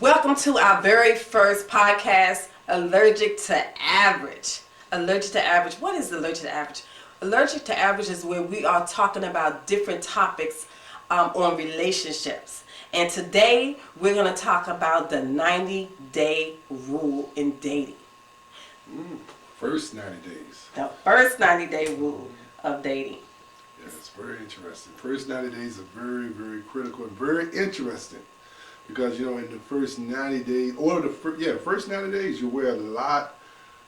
Welcome to our very first podcast, Allergic to Average. Allergic to Average. What is Allergic to Average? Allergic to Average is where we are talking about different topics on relationships. And today we're going to talk about the 90-day rule in dating. First 90 days. The first 90-day rule of dating. Yeah, it's very interesting. First 90 days are very, very critical and very interesting. Because, you know, in the first 90 days, first 90 days, you wear a lot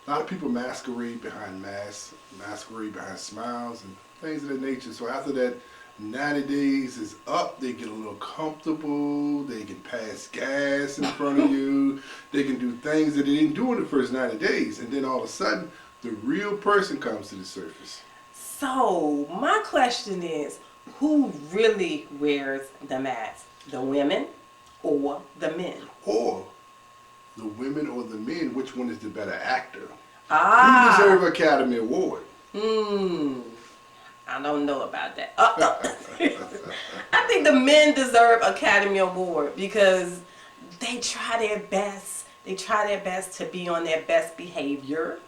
of people masquerade behind masks, masquerade behind smiles and things of that nature. So after that 90 days is up, they get a little comfortable, they can pass gas in front of you, they can do things that they didn't do in the first 90 days. And then all of a sudden, the real person comes to the surface. So, my question is, who really wears the mask? The women or the men? Or the women or the men, which one is the better actor? Who deserve an Academy Award? I don't know about that. I think the men deserve Academy Award because they try their best. They try their best to be on their best behavior.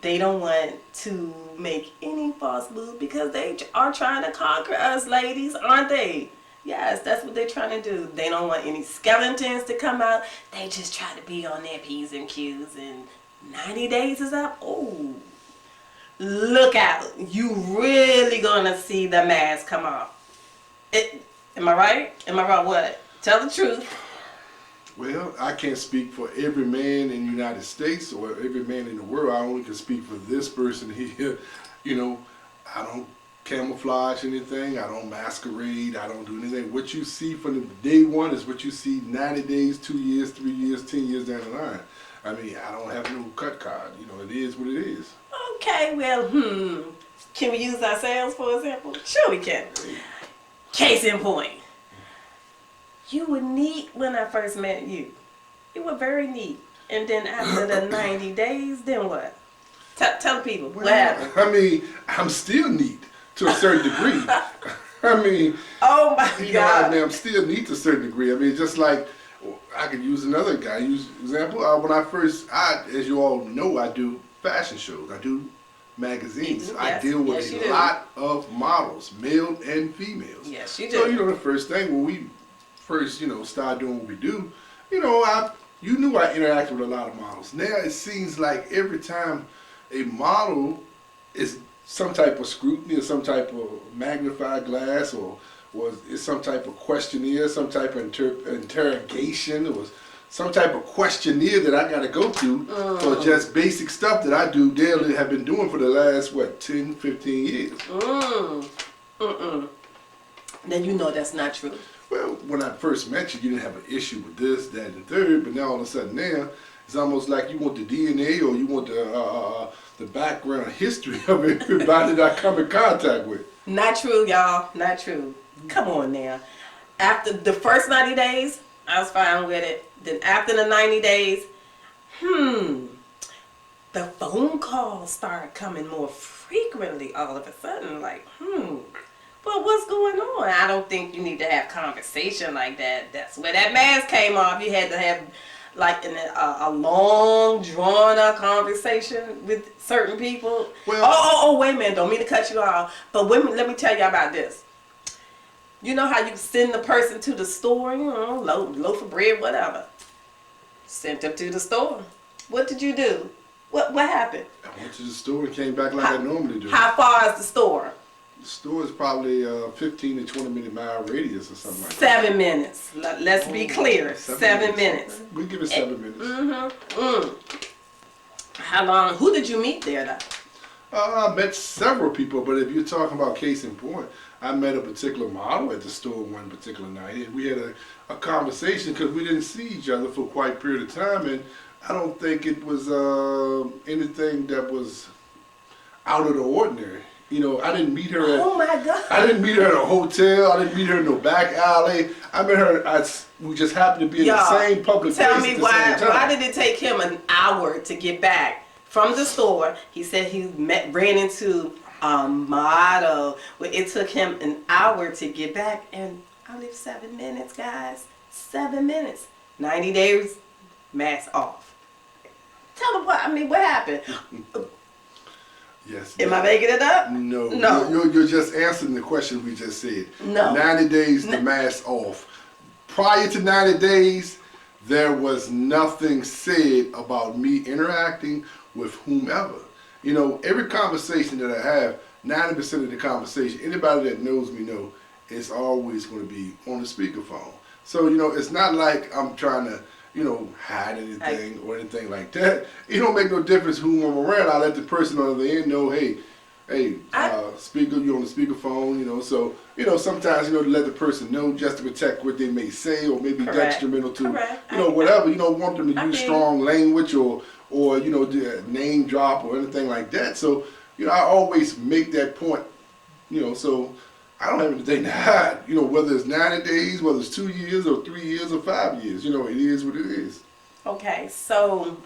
They don't want to make any false moves because they are trying to conquer us, ladies, aren't they? Yes, that's what they're trying to do. They don't want any skeletons to come out. They just try to be on their P's and Q's, and 90 days is up. Oh, look out. You really gonna see the mask come off. Am I right? Am I right? What? Tell the truth. Well, I can't speak for every man in the United States or every man in the world. I only can speak for this person here. You know, I don't camouflage anything. I don't masquerade. I don't do anything. What you see from the day one is what you see 90 days, 2 years, 3 years, 10 years down the line. I mean, I don't have no cut card. You know, it is what it is. Okay, well, can we use ourselves for example? Sure we can. Case in point. You were neat when I first met you. You were very neat. And then after the 90 days, then what? Tell people what happened. I mean, I'm still neat to a certain degree. I mean, oh my God. I mean, I'm still neat to a certain degree. I mean, just like, I could use another guy. Example, when as you all know, I do fashion shows. I do magazines. Yes, I deal with a lot of models, male and females. Yes, you do. So, you know, the first thing when we first, you know, started doing what we do, you know, you knew I interacted with a lot of models. Now it seems like every time a model is some type of scrutiny or some type of magnified glass or it's some type of questionnaire, some type of interrogation, or some type of questionnaire that I got to go through for just basic stuff that I do daily, have been doing for the last, 10, 15 years. Then you know that's not true. Well, when I first met you, you didn't have an issue with this, that, and third, but now all of a sudden now, it's almost like you want the DNA or you want the background history of everybody that I come in contact with. Not true, y'all. Not true. Come on now. After the first 90 days, I was fine with it. Then after the 90 days, the phone calls started coming more frequently all of a sudden. Like, well, what's going on? I don't think you need to have conversation like that. That's where that mask came off. You had to have like a long, drawn-out conversation with certain people. Well, wait a minute. Don't mean to cut you off. But women, let me tell you about this. You know how you send the person to the store, you know, loaf of bread, whatever. Sent them to the store. What did you do? What happened? I went to the store and came back like I normally do. How far is the store? The store is probably 15 to 20 minute mile radius or something like that. 7 minutes. Let's be clear. 7 minutes. We give it 7 minutes. How long? Who did you meet there, though? I met several people, but if you're talking about case in point, I met a particular model at the store one particular night, and we had a conversation because we didn't see each other for quite a period of time, and I don't think it was anything that was out of the ordinary. You know, I didn't meet her at, oh my God. I didn't meet her at a hotel. I didn't meet her in no back alley. I met her, we just happened to be in the same public place tell me at the same time. Why did it take him an hour to get back from the store? He said he ran into a model. Well, it took him an hour to get back, and I live 7 minutes, guys. 7 minutes. 90 days, mask off. Tell them what happened. Yes. Am I making it up? No. No. You're just answering the question we just said. No. 90 days, the mask off. Prior to 90 days, there was nothing said about me interacting with whomever. You know, every conversation that I have, 90% of the conversation, anybody that knows me know, it's always going to be on the speakerphone. So, you know, it's not like I'm trying to, you know, hide anything or anything like that. It don't make no difference who I'm around. I let the person on the end know, hey, speaker, you're on the speakerphone, you know. So, you know, sometimes, you know, to let the person know just to protect what they may say or maybe detrimental to, you know, whatever. You don't want them to use strong language or you know, name drop or anything like that. So, you know, I always make that point, you know, so I don't have anything to hide, you know, whether it's 90 days, whether it's 2 years or 3 years or 5 years, you know, it is what it is. Okay, so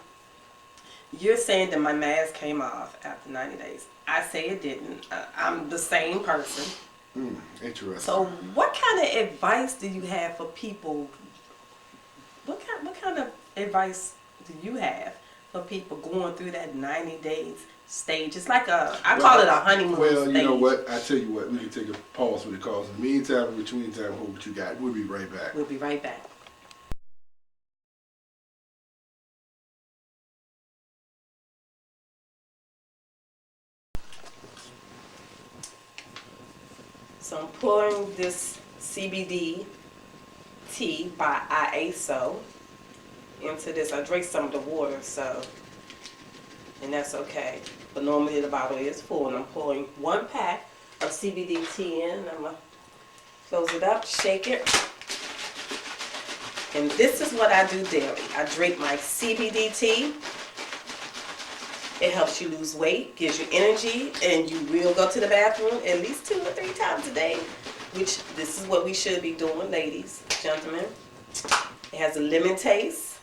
you're saying that my mask came off after 90 days. I say it didn't. I'm the same person. Interesting. So what kind of advice do you have for people? What kind of advice do you have for people going through that 90 days stage? It's like I call it a honeymoon stage. Well, you know what? I tell you what, we can take a pause for the calls. In the meantime, in between time, hold what you got. We'll be right back. We'll be right back. So I'm pouring this CBD tea by IASO into this. I drank some of the water, so, and that's okay. But normally the bottle is full, and I'm pouring 1 pack of CBD tea in. I'm gonna close it up, shake it. And this is what I do daily. I drink my CBD tea. It helps you lose weight, gives you energy, and you will go to the bathroom at least 2 or 3 times a day, which this is what we should be doing, ladies, gentlemen. It has a lemon taste.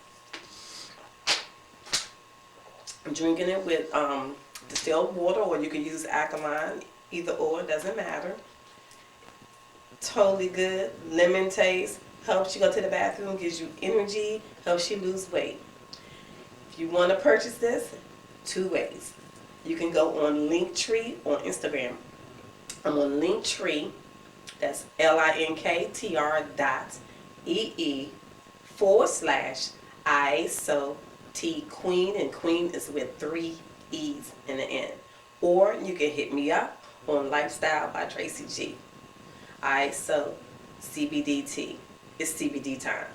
I'm drinking it with distilled water, or you can use alkaline, either or, doesn't matter. Totally good, lemon taste, helps you go to the bathroom, gives you energy, helps you lose weight. If you want to purchase this, 2 ways. You can go on Linktree on Instagram. I'm on Linktree, that's linktr.ee/ISO T Queen, and Queen is with 3 E's in the end. Or you can hit me up on Lifestyle by Tracy G. ISO CBD tea. It's CBD time.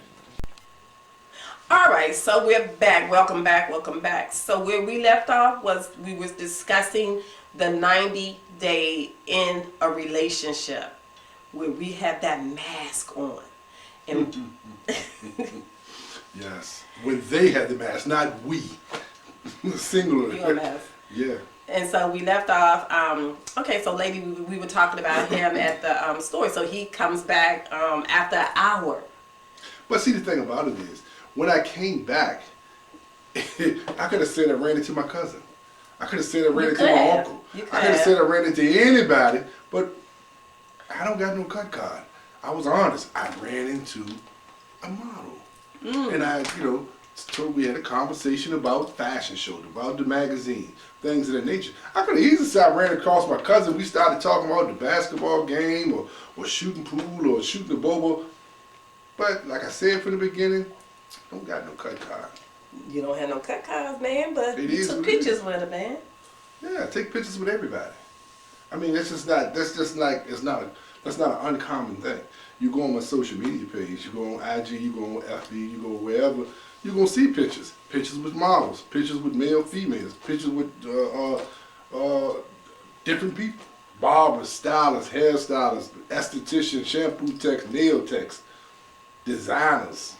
Alright, so we're back. Welcome back, welcome back. So where we left off was we was discussing the 90-day in a relationship where we have that mask on. And Yes. When they had the mask, not we. Singular. you a mess. Yeah. And so we left off, okay, so lady, we were talking about him at the store. So he comes back after an hour. But see, the thing about it is, when I came back, I could have said I ran into my cousin. I could have said I ran into my uncle. I could have said I ran into anybody, but I don't got no cut card. I was honest. I ran into a model. And I, you know, we had a conversation about fashion shows, about the magazine, things of that nature. I could have easily said I ran across my cousin. We started talking about the basketball game or shooting pool or shooting the bobo. But like I said from the beginning, I don't got no cut card. You don't have no cut cards, man, but It you is took what it pictures is. with him, man. Yeah, take pictures with everybody. I mean, that's just not an uncommon thing. You go on my social media page, you go on IG, you go on FB, you go wherever, you're going to see pictures. Pictures with models, pictures with male, females, pictures with different people. Barbers, stylists, hairstylists, estheticians, shampoo techs, nail techs, designers,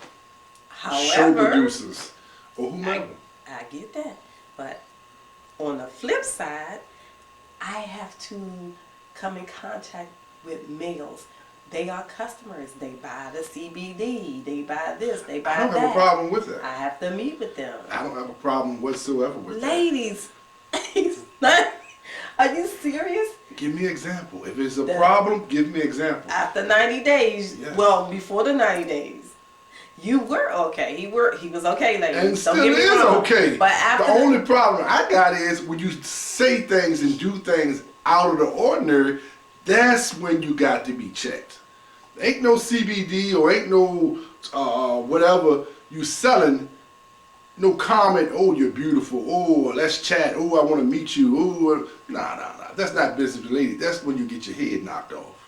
show producers, or whomever. I get that. But on the flip side, I have to come in contact with males. They are customers. They buy the CBD. They buy this. They buy that. I don't have a problem with that. I have to meet with them. I don't have a problem whatsoever with Ladies, he's not. Are you serious? that. Give me an example. If it's a problem, give me an example. After 90 days, Yes. well, before the 90 days, You were okay. He was okay, ladies. And still Don't get me is wrong. okay. But after the only problem I got is when you say things and do things out of the ordinary, that's when you got to be checked. Ain't no CBD or ain't no whatever you selling. No comment. Oh, you're beautiful. Oh, let's chat. Oh, I want to meet you. Oh, nah. That's not business related. That's when you get your head knocked off.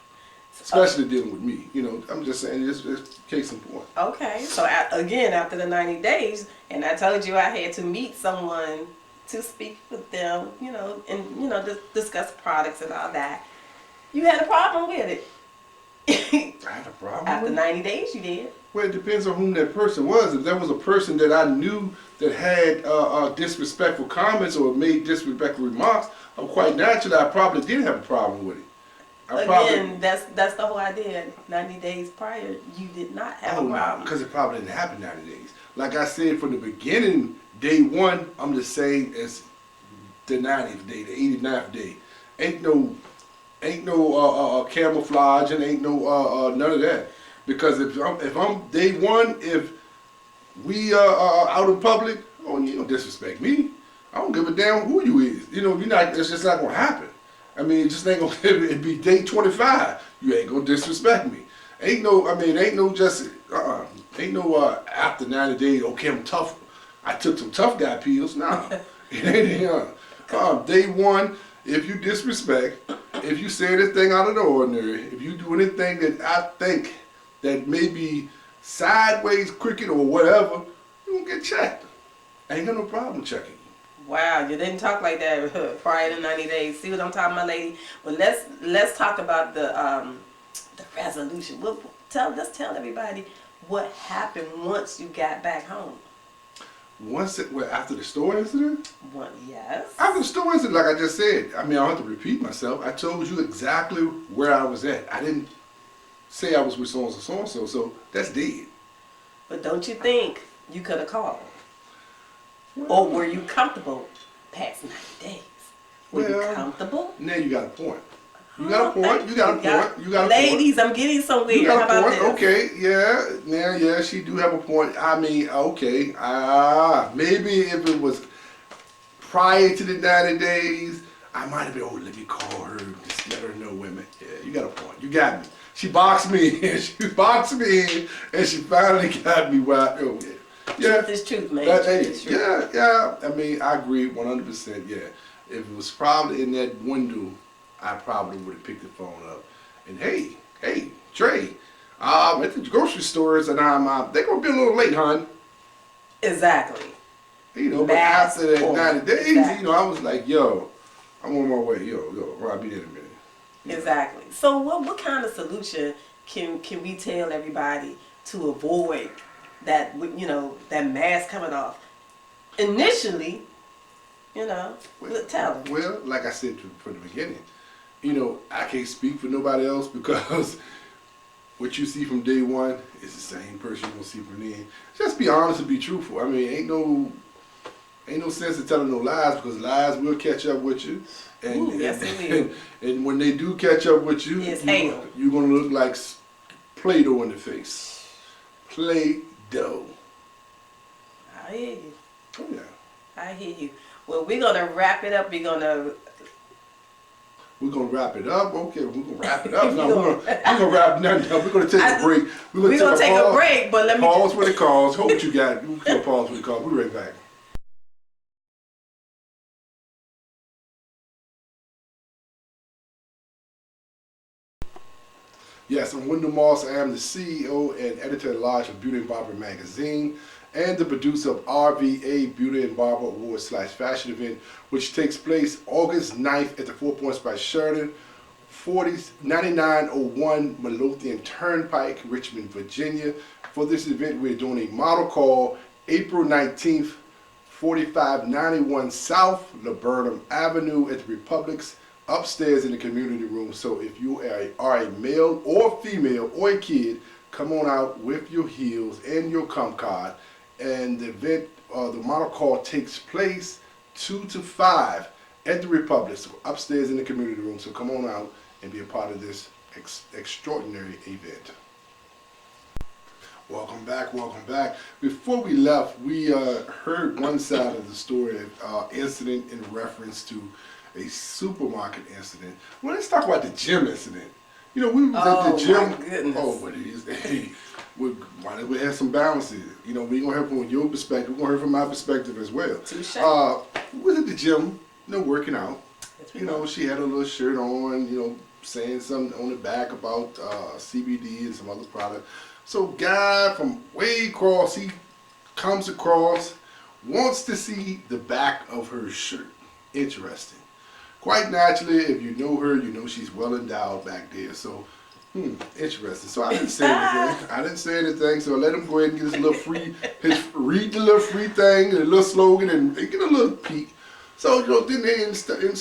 Especially dealing with me. You know, I'm just saying this case in point. Okay, so again, after the 90 days, and I told you I had to meet someone to speak with them, and discuss products and all that. You had a problem with it. I had a problem After with it? 90 days, you did. Well, it depends on whom that person was. If there was a person that I knew that had disrespectful comments or made disrespectful remarks, quite naturally, I probably did have a problem with it. Again, that's the whole idea. 90 days prior, you did not have a problem. Because it probably didn't happen 90 days. Like I said from the beginning, day one, I'm the same as the 90th day, the 89th day. Ain't no camouflage and ain't no none of that. Because if I'm day one, if we are out in public, oh, you don't disrespect me. I don't give a damn who you is. You know, you're not. It's just not gonna happen. I mean, it just ain't gonna. It be day 25. You ain't gonna disrespect me. Ain't no. I mean, ain't no just. Ain't no after 90 days. Okay, I'm tough. I took some tough guy pills. Nah, it ain't. Day one, if you disrespect, if you say anything out of the ordinary, if you do anything that I think that may be sideways, crooked, or whatever, you gonna get checked. I ain't got no problem checking you. Wow, you didn't talk like that prior to 90 days. See what I'm talking about, lady? Well, let's talk about the resolution. Let's tell everybody what happened once you got back home. After the store incident? Yes. After the store incident, like I just said, I mean, I don't have to repeat myself. I told you exactly where I was at. I didn't say I was with so-and-so, so that's dead. But don't you think you could have called? Or were you comfortable past 90 days? Were you comfortable? Now you got a point. You got a point. You got a point. You got a point. Ladies, I'm getting somewhere. You got How a about point. this? Okay, yeah. Now, yeah, she do have a point. I mean, okay. Maybe if it was prior to the 90 days, I might have been, let me call her, just let her know women. Yeah, you got a point. You got me. She boxed me in. She boxed me in, and she finally got me wide open. Yeah. Truth is truth, man. Yeah. I mean, I agree 100%. Yeah. If it was probably in that window, I probably would have picked the phone up. And hey, Trey, at the grocery stores, and they're gonna be a little late, hon. Exactly. You know, but after that 90 days, exactly. I was like, yo, I'm on my way. Yo, I'll be there in a minute. Exactly. So what kind of solution can we tell everybody to avoid that that mask coming off? Initially, tell them. Well, like I said from the beginning, I can't speak for nobody else because what you see from day one is the same person you're gonna see from then. Just be honest and be truthful. I mean, ain't no sense in telling no lies because lies will catch up with you. And, yes, it will. And when they do catch up with you, you're gonna look like Play-Doh in the face. Play-Doh. I hear you. Oh yeah. I hear you. Well, we're gonna wrap it up. We're gonna wrap it up. Okay, we're gonna wrap it up. No, we're gonna wrap nothing up. We're gonna take a break. We're gonna take a break, but let me pause when it calls. Hold what you got. We're gonna pause when it calls. We'll be right back. Yes, I'm Wendell Moss. I am the CEO and editor-at-large of Beauty and Barber Magazine and the producer of RVA Beauty and Barber Awards /fashion event, which takes place August 9th at the Four Points by Sheridan, 9901 Midlothian Turnpike, Richmond, Virginia. For this event, we're doing a model call April 19th, 4591 South Laburnum Avenue at the Republic's upstairs in the community room. So if you are a male or female or a kid, come on out with your heels and your comp card. And the event, the model call takes place 2 to 5 at the Republic, so upstairs in the community room. So come on out and be a part of this extraordinary event. Welcome back, welcome back. Before we left, we heard one side of the story, incident in reference to a supermarket incident. Well, let's talk about the gym incident. You know, we was at the gym. My goodness. Oh, but it is. Hey, why don't we have some balances? You know, we're gonna hear from your perspective. We're gonna hear from my perspective as well. Touche. We was at the gym, you know, working out. Yes, we You know, she had a little shirt on, you know, saying something on the back about CBD and some other product. So guy from way across, he comes across, wants to see the back of her shirt. Interesting. Quite naturally, if you know her, you know she's well endowed back there. So, interesting. So I didn't say anything. So I let him go ahead and get his little free, read the little free thing, the little slogan, and get a little peek. So, you know, then they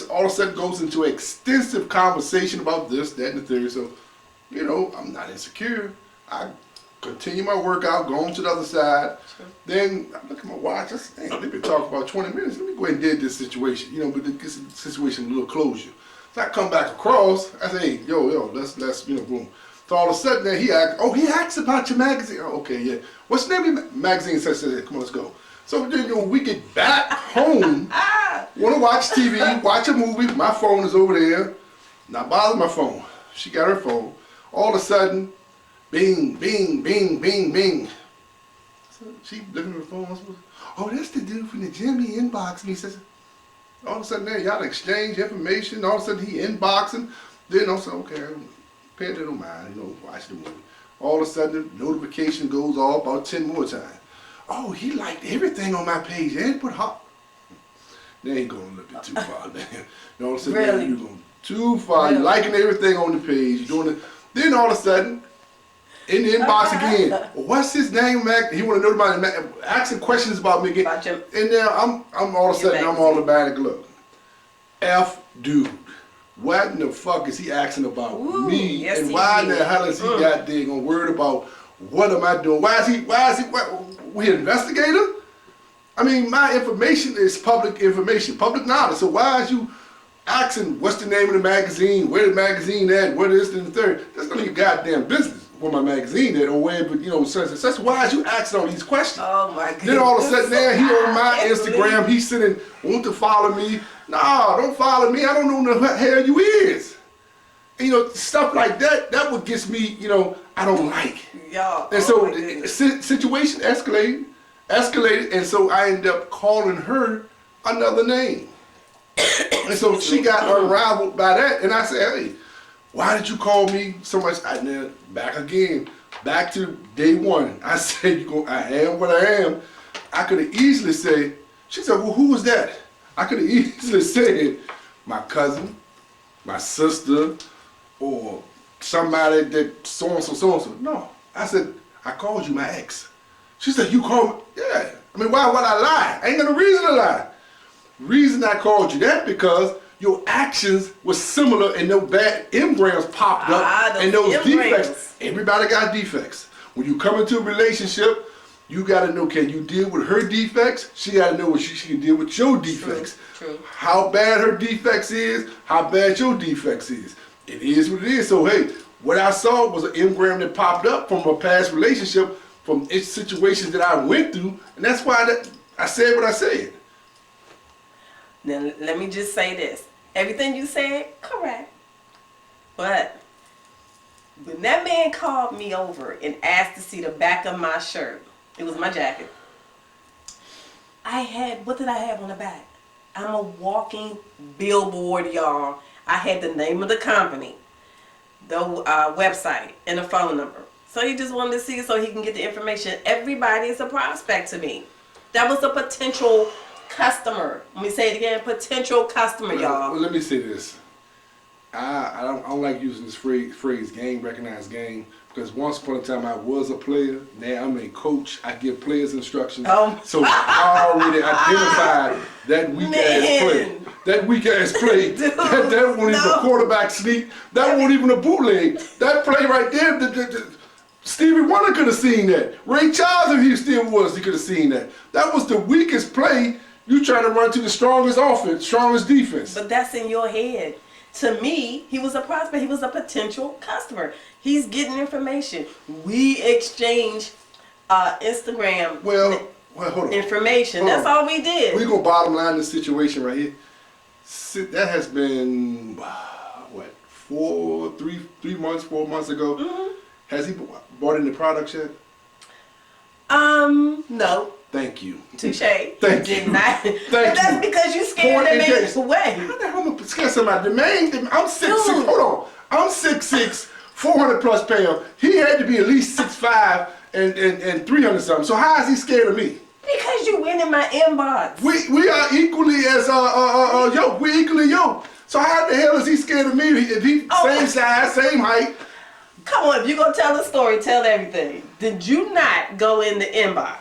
all of a sudden goes into an extensive conversation about this, that, and the third. So, you know, I'm not insecure. I continue my workout, go on to the other side. Sure. Then I look at my watch. I say, damn, they've been talking about 20 minutes. Let me go ahead and dead this situation, you know, but get the situation a little closure. So I come back across. I say, hey, yo, let's, you know, boom. So all of a sudden, then he asks about your magazine. Oh, okay, yeah. What's the name of your magazine? So I said, come on, let's go. So then, you know, we get back home, want to watch TV, watch a movie. My phone is over there. Not bother my phone. She got her phone. All of a sudden, bing, bing, bing, bing, bing. So she looking at her phone. Oh, that's the dude from the gym. He inboxed me. He says, all of a sudden, there, y'all exchange information. All of a sudden, he inboxing. Then I said, okay, pay it no mind, you know, watch the movie. All of a sudden, notification goes off about 10 more times. Oh, he liked everything on my page and put hot. They ain't going a little bit too far, man. You know what I'm saying? Really? You're going too far. You're liking everything on the page. You're doing it. Then all of a sudden, in the inbox again, what's his name, Mac? He want to know about it, asking questions about me again. And now I'm all of a sudden, I'm automatic, look. F dude. What in the fuck is he asking about me? Yes, and why in the hell is he got there gonna worried about what am I doing? Why is he we an investigator? I mean, my information is public information, public knowledge. So why is you asking what's the name of the magazine, where the magazine at, what is and the third? That's none of your goddamn business where my magazine at or where, but you know, such and such. Why is you asking all these questions? Oh my goodness. Then all of a sudden there, he on my Instagram, he's sitting, want to follow me. No, don't follow me. I don't know who the hell you is. And, you know, stuff like that, that what gets me, you know, I don't like. Y'all. And so the situation escalated, and so I ended up calling her another name. And so she got unraveled by that, and I said, hey, why did you call me so much? And then back to day one. I said, I am what I am. I could have easily said, she said, well, who was that? I could have easily said, my cousin, my sister, or somebody that so-and-so, so-and-so. No, I said, I called you my ex. She said, you called me? Yeah. I mean, why would I lie? I ain't got no reason to lie. Reason I called you that because your actions were similar and no bad engrams popped up and those defects. Everybody got defects. When you come into a relationship, you got to know, can you deal with her defects? She got to know what she can deal with your defects. True. How bad her defects is, how bad your defects is. It is what it is. So, hey, what I saw was an engram that popped up from a past relationship, from situations that I went through, and that's why I said what I said. Now, let me just say this. Everything you said, correct. But when that man called me over and asked to see the back of my shirt, it was my jacket. What did I have on the back? I'm a walking billboard, y'all. I had the name of the company, the website, and a phone number. So he just wanted to see it so he can get the information. Everybody is a prospect to me. That was a potential customer. Let me say it again, potential customer, y'all. Well, let me say this. I don't like using this phrase game, recognized game, because once upon a time I was a player. Now I'm a coach. I give players instructions. So I already identified that weak ass play. That weak ass play. Dude, that wasn't even a quarterback sneak. That wasn't even a bootleg. That play right there. Stevie Wonder could have seen that. Ray Charles, if he still was, he could have seen that. That was the weakest play. You trying to run to the strongest offense, strongest defense. But that's in your head. To me, he was a prospect. He was a potential customer. He's getting information. We exchange Instagram Well, hold on. information. Hold That's on. all we did. We're going to bottom line this situation right here. That has been, what, 3 months, 4 months ago. Mm-hmm. Has he bought any products yet? No. Thank you. Touche. Thank Did you. not. Thank But that's you. because you scared Point the in man case. away. How the hell am I gonna scare somebody? The man, I'm 6'6". Dude. Hold on. I'm 6'6", 400 plus pounds. He had to be at least 6'5" and 300 something. So how is he scared of me? Because you went in my inbox. We are equally as yoked. We're equally yoked. So how the hell is he scared of me if he same size, same height? Come on, if you're going to tell the story, tell everything. Did you not go in the inbox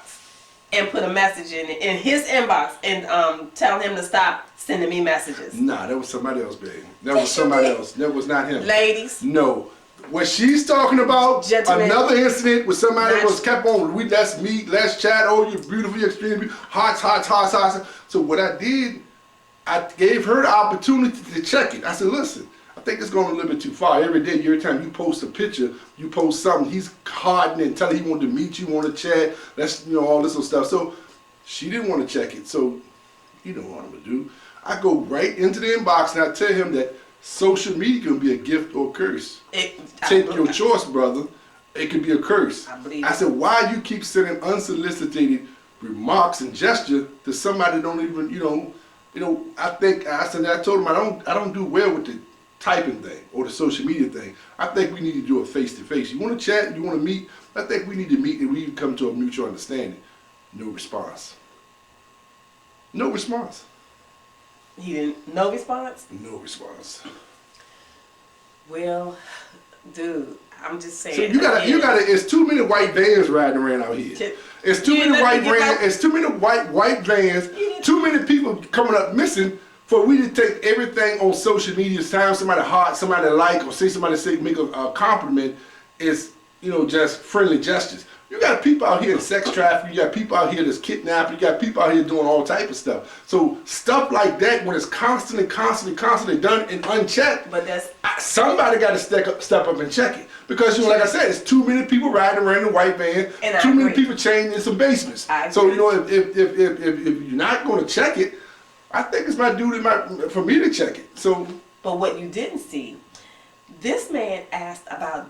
and put a message in his inbox and tell him to stop sending me messages? Nah, that was somebody else, babe. That Yes, was somebody you did. else. That was not him. Ladies. No. What she's talking about, Gentlemen. another incident with somebody Not- was kept on, let's meet, let's chat, oh, you're beautiful, you're extremely beautiful, hearts. So what I did, I gave her the opportunity to check it. I said, listen, I think it's going a little bit too far. Every day, every time you post a picture, you post something, he's hardening and telling he wanted to meet you, want to chat, that's, all this little stuff. So she didn't want to check it. So you know what I'm going to do. I go right into the inbox and I tell him that social media can be a gift or a curse. Take your choice, brother. It could be a curse. I said, why you keep sending unsolicited remarks and gesture to somebody that don't even, I told him I don't do well with the typing thing or the social media thing. I think we need to do it face to face. You want to chat, you want to meet, I think we need to meet and we come to a mutual understanding. No response. No response. He didn't. No response? No response. Well, dude, I'm just saying. So you gotta. It's too many white vans riding around out here. It's too many white vans. It's too many white vans. Too many people coming up missing for we to take everything on social media. Time somebody heart, somebody like, or make a compliment is just friendly gestures. You got people out here in sex trafficking, you got people out here that's kidnapping, you got people out here doing all type of stuff. So stuff like that, when it's constantly done and unchecked, but somebody got to step up and check it. Because like I said, it's too many people riding around in a white van, too many people chained in some basements. So if you're not going to check it, I think it's my duty for me to check it. So, but what you didn't see, this man asked about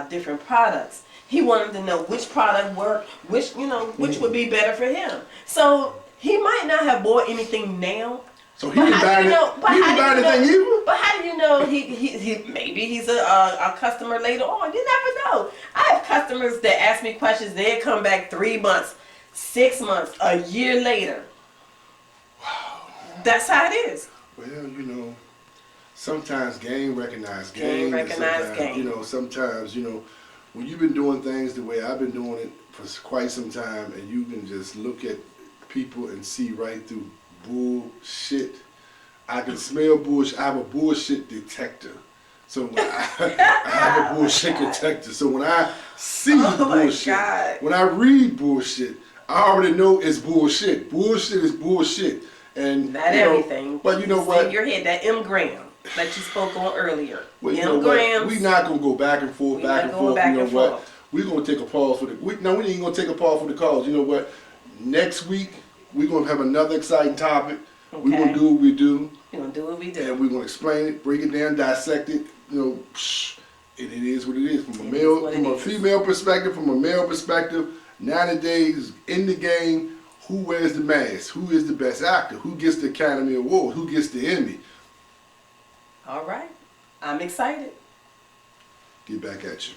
different products. He wanted to know which product worked, which would be better for him. So he might not have bought anything now. So he didn't buy anything either? But how do you know he maybe he's a customer later on? You never know. I have customers that ask me questions. They come back 3 months, 6 months, a year later. Wow. That's how it is. Well, sometimes game recognize game. Game recognize game. Sometimes, when you've been doing things the way I've been doing it for quite some time, and you can just look at people and see right through bullshit. I can smell bullshit. I have a bullshit detector. So when I have a bullshit detector. So when I see bullshit, when I read bullshit, I already know it's bullshit. Bullshit is bullshit. And not everything. But you know what? In your head, that M-gram that you spoke on earlier. Well, you know what? We're not gonna go back and forth, back and forth. You know what? We're gonna take a pause for the. We ain't gonna take a pause for the cause. You know what? Next week we're gonna have another exciting topic. Okay. We're gonna do what we do. We're gonna do what we do. And we're gonna explain it, break it down, dissect it. And it is what it is from a female perspective, from a male perspective. 90 days in the game. Who wears the mask? Who is the best actor? Who gets the Academy Award? Who gets the Emmy? All right. I'm excited. Get back at you.